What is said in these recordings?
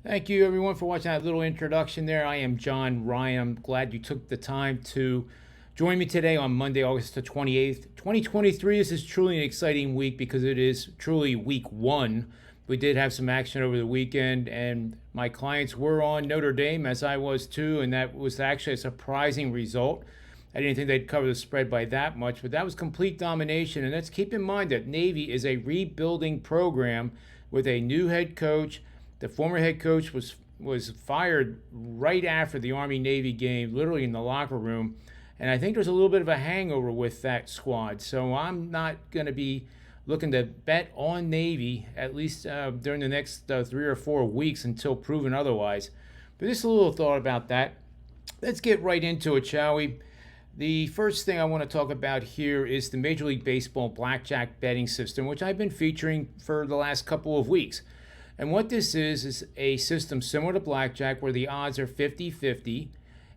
Thank you, everyone, for watching that little introduction there. I am John Ryan. I'm glad you took the time to join me today on Monday, August the 28th, 2023. This is truly an exciting week because it is truly week one. We did have some action over the weekend, and my clients were on Notre Dame, as I was too, and that was actually a surprising result. I didn't think they'd cover the spread by that much, but that was complete domination. And let's keep in mind that Navy is a rebuilding program with a new head coach. The former head coach was fired right after the Army-Navy game, literally in the locker room. And I think there's a little bit of a hangover with that squad. So I'm not going to be looking to bet on Navy, at least during the next 3 or 4 weeks until proven otherwise. But just a little thought about that. Let's get right into it, shall we? The first thing I want to talk about here is the Major League Baseball blackjack betting system, which I've been featuring for the last couple of weeks. And what this is a system similar to blackjack where the odds are 50-50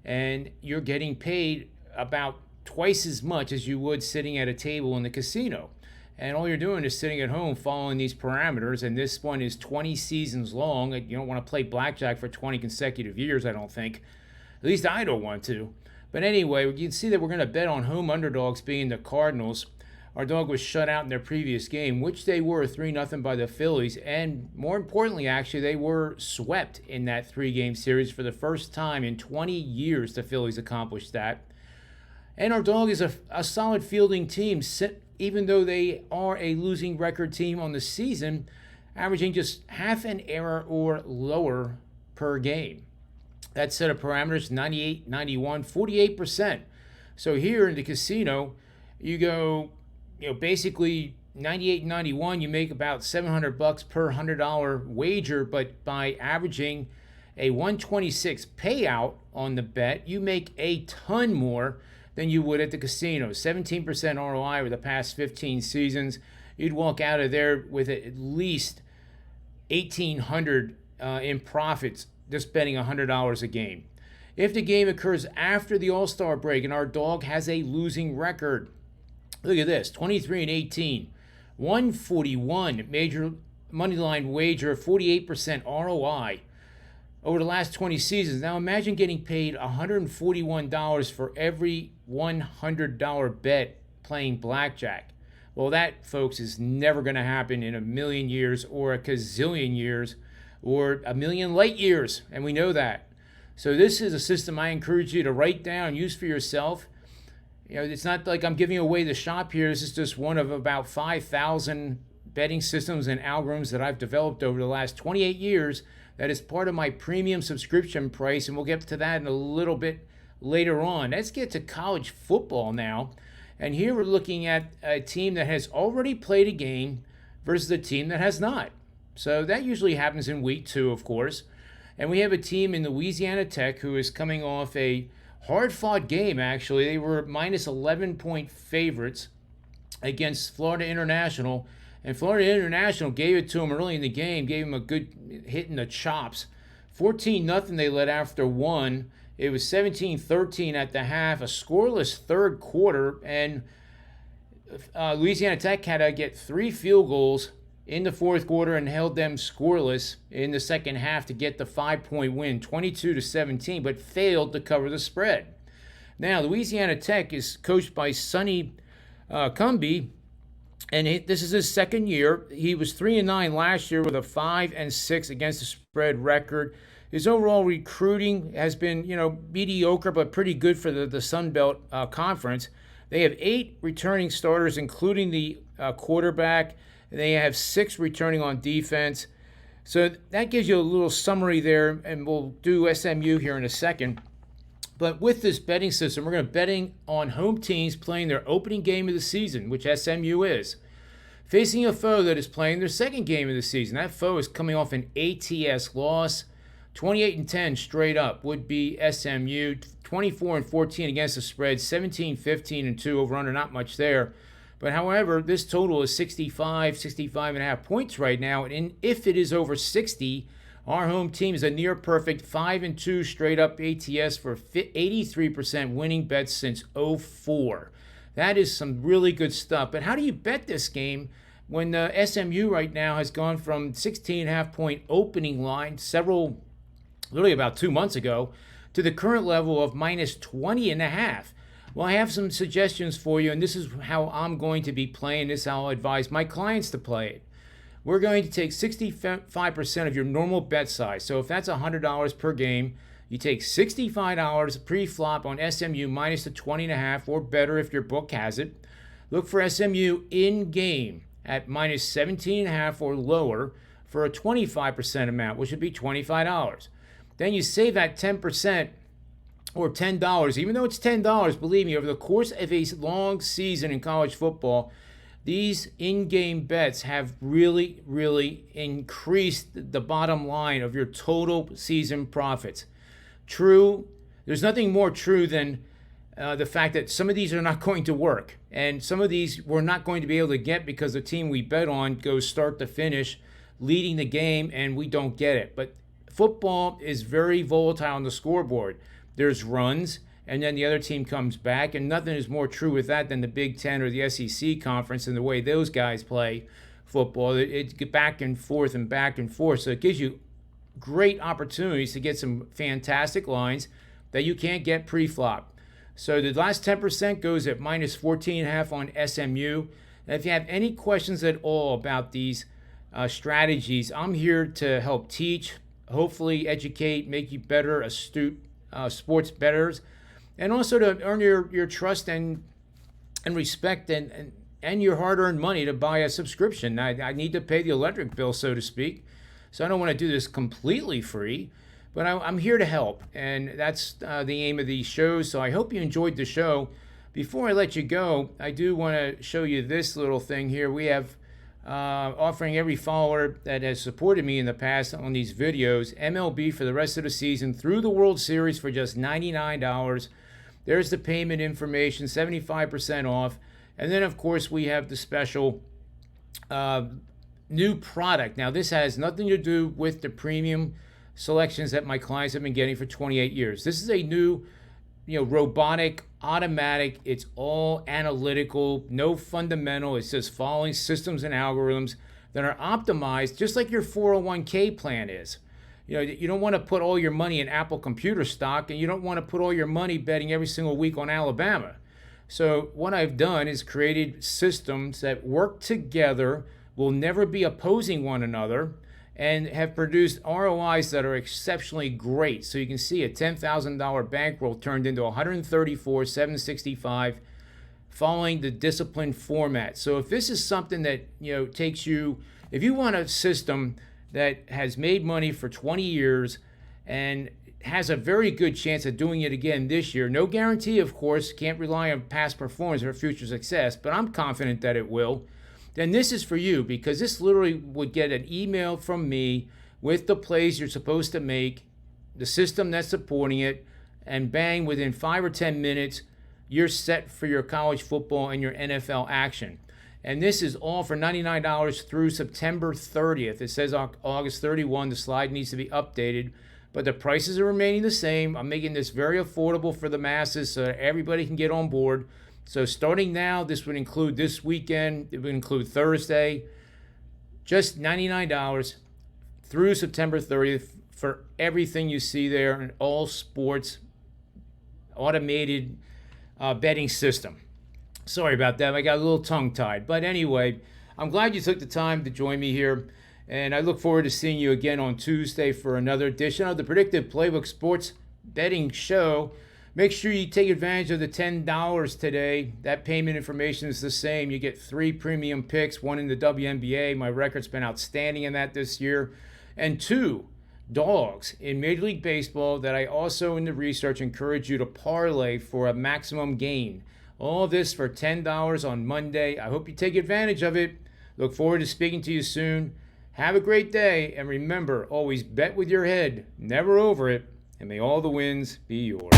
and you're getting paid about twice as much as you would sitting at a table in the casino. And all you're doing is sitting at home following these parameters. And this one is 20 seasons long. You don't want to play blackjack for 20 consecutive years, I don't think. At least I don't want to. But anyway, you can see that we're going to bet on home underdogs being the Cardinals. Our dog was shut out in their previous game, which they were 3-0 by the Phillies. And more importantly, actually, they were swept in that 3-game series for the first time in 20 years. The Phillies accomplished that. And our dog is a solid fielding team, even though they are a losing record team on the season, averaging just half an error or lower per game. That set of parameters, 98, 91, 48%. So here in the casino, you go, basically 98 and 91, you make about $700 per $100 wager, but by averaging a 126 payout on the bet, you make a ton more than you would at the casino. 17% ROI over the past 15 seasons. You'd walk out of there with at least $1,800 in profits just betting $100 a game. If the game occurs after the All-Star break and our dog has a losing record, look at this, 23 and 18, 141 major moneyline wager, 48% ROI over the last 20 seasons. Now imagine getting paid $141 for every $100 bet playing blackjack. Well, that, folks, is never going to happen in a million years or a gazillion years or a million light years, and we know that. So this is a system I encourage you to write down, use for yourself. It's not like I'm giving away the shop here. This is just one of about 5,000 betting systems and algorithms that I've developed over the last 28 years that is part of my premium subscription price, and we'll get to that in a little bit later on. Let's get to college football now. And here we're looking at a team that has already played a game versus a team that has not. So that usually happens in week 2, of course. And we have a team in Louisiana Tech who is coming off a hard-fought game, actually. They were minus 11-point favorites against Florida International. And Florida International gave it to them early in the game, gave them a good hit in the chops. 14-0 they led after one. It was 17-13 at the half, a scoreless third quarter. And Louisiana Tech had to get 3 field goals in the fourth quarter and held them scoreless in the second half to get the 5-point win, 22-17, but failed to cover the spread. Now, Louisiana Tech is coached by Sonny Cumbie, and this is his second year. He was 3-9 last year with a 5-6 against the spread record. His overall recruiting has been, mediocre, but pretty good for the Sun Belt Conference. They have 8 returning starters, including the quarterback. They have 6 returning on defense. So that gives you a little summary there, and we'll do SMU here in a second. But with this betting system, we're going to betting on home teams playing their opening game of the season, which SMU is, facing a foe that is playing their second game of the season. That foe is coming off an ATS loss. 28-10 straight up would be SMU. 24-14 against the spread. 17-15-2 over under, not much there. But however, this total is 65.5 points right now. And if it is over 60, our home team is a near perfect 5-2 straight up ATS for 83% winning bets since '04. That is some really good stuff. But how do you bet this game when the SMU right now has gone from 16.5 point opening line literally about 2 months ago, to the current level of minus 20.5. Well, I have some suggestions for you, and this is how I'm going to be playing this. I'll advise my clients to play it. We're going to take 65% of your normal bet size. So if that's $100 per game, you take $65 pre-flop on SMU minus the 20.5, or better if your book has it. Look for SMU in game at minus 17.5 or lower for a 25% amount, which would be $25. Then you save that 10% or $10. Even though it's $10, believe me, over the course of a long season in college football, these in-game bets have really, really increased the bottom line of your total season profits. True, there's nothing more true than the fact that some of these are not going to work. And some of these we're not going to be able to get because the team we bet on goes start to finish, leading the game, and we don't get it. But football is very volatile on the scoreboard. There's runs, and then the other team comes back, and nothing is more true with that than the Big Ten or the SEC conference and the way those guys play football. It's back and forth and back and forth, so it gives you great opportunities to get some fantastic lines that you can't get pre-flop. So the last 10% goes at minus 14.5 on SMU. And if you have any questions at all about these strategies, I'm here to help teach, hopefully educate, make you better, astute sports bettors, and also to earn your trust and respect and your hard-earned money to buy a subscription. I need to pay the electric bill, so to speak, so I don't want to do this completely free, but I'm here to help, and that's the aim of these shows. So I hope you enjoyed the show. Before I let you go, I do want to show you this little thing here. We have offering every follower that has supported me in the past on these videos MLB for the rest of the season through the World Series for just $99. There's the payment information, 75% off. And then, of course, we have the special new product. Now, this has nothing to do with the premium selections that my clients have been getting for 28 years. This is a new, robotic, automatic. It's all analytical, no fundamental. It's just following systems and algorithms that are optimized, just like your 401k plan is. You don't want to put all your money in Apple computer stock, and you don't want to put all your money betting every single week on Alabama. So what I've done is created systems that work together, will never be opposing one another, and have produced ROIs that are exceptionally great. So you can see a $10,000 bankroll turned into $134,765 following the disciplined format. So if this is something that takes you, if you want a system that has made money for 20 years and has a very good chance of doing it again this year, no guarantee, of course, can't rely on past performance or future success, but I'm confident that it will, then this is for you, because this literally would get an email from me with the plays you're supposed to make, the system that's supporting it, and bang, within 5 or 10 minutes, you're set for your college football and your NFL action. And this is all for $99 through September 30th. It says August 31. The slide needs to be updated, but the prices are remaining the same. I'm making this very affordable for the masses so that everybody can get on board. So starting now, this would include this weekend. It would include Thursday. Just $99 through September 30th for everything you see there, in all sports automated betting system. Sorry about that. I got a little tongue-tied. But anyway, I'm glad you took the time to join me here. And I look forward to seeing you again on Tuesday for another edition of the Predictive Playbook Sports Betting Show. Make sure you take advantage of the $10 today. That payment information is the same. You get 3 premium picks, 1 in the WNBA. My record's been outstanding in that this year. And 2 dogs in Major League Baseball that I also, in the research, encourage you to parlay for a maximum gain. All this for $10 on Monday. I hope you take advantage of it. Look forward to speaking to you soon. Have a great day, and remember, always bet with your head, never over it, and may all the wins be yours.